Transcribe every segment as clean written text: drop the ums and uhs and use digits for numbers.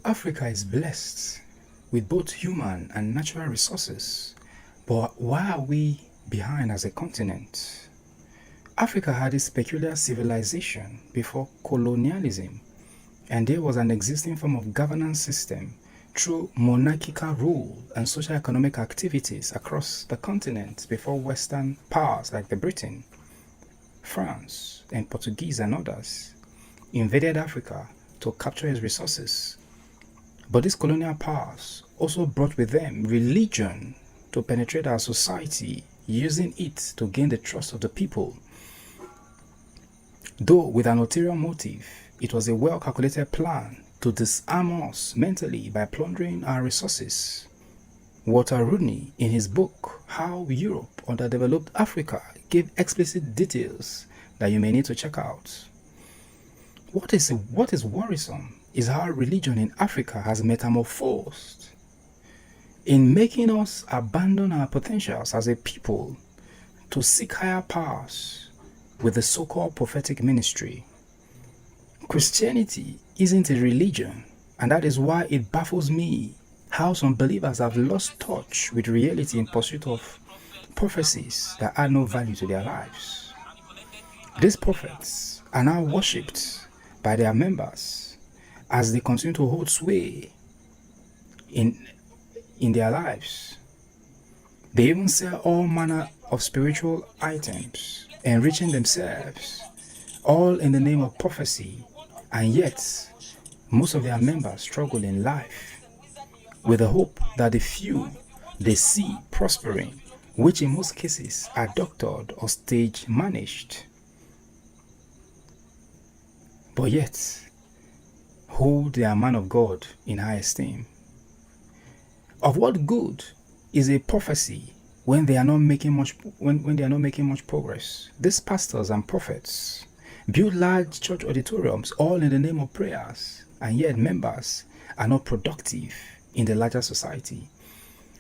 Africa is blessed with both human and natural resources, but why are we behind as a continent? Africa had its peculiar civilization before colonialism, and there was an existing form of governance system through monarchical rule and socio-economic activities across the continent before Western powers like the Britain, France, and Portuguese and others invaded Africa to capture its resources. But these colonial powers also brought with them religion to penetrate our society, using it to gain the trust of the people. Though with an ulterior motive, it was a well-calculated plan to disarm us mentally by plundering our resources. Walter Rodney, in his book How Europe Underdeveloped Africa, gave explicit details that you may need to check out. What is worrisome is how religion in Africa has metamorphosed in making us abandon our potentials as a people to seek higher powers with the so-called prophetic ministry. Christianity isn't a religion, and that is why it baffles me how some believers have lost touch with reality in pursuit of prophecies that add no value to their lives. These prophets are now worshipped by their members as they continue to hold sway in their lives. They even sell all manner of spiritual items, enriching themselves, all in the name of prophecy, and yet most of their members struggle in life with the hope that the few they see prospering, which in most cases are doctored or stage managed, but yet hold their man of God in high esteem. Of what good is a prophecy when they are not making much progress? These pastors and prophets build large church auditoriums all in the name of prayers, and yet members are not productive in the larger society.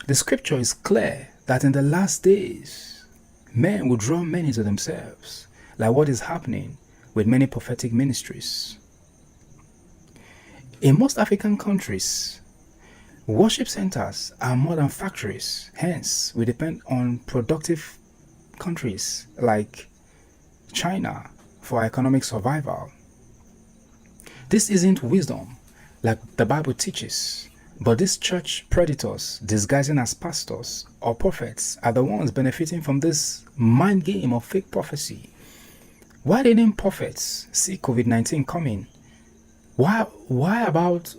The scripture is clear that in the last days, men will draw many to themselves, like what is happening with many prophetic ministries. In most African countries, worship centers are more than factories. Hence, we depend on productive countries like China for economic survival. This isn't wisdom like the Bible teaches, but these church predators disguising as pastors or prophets are the ones benefiting from this mind game of fake prophecy. Why didn't prophets see COVID-19 coming? What about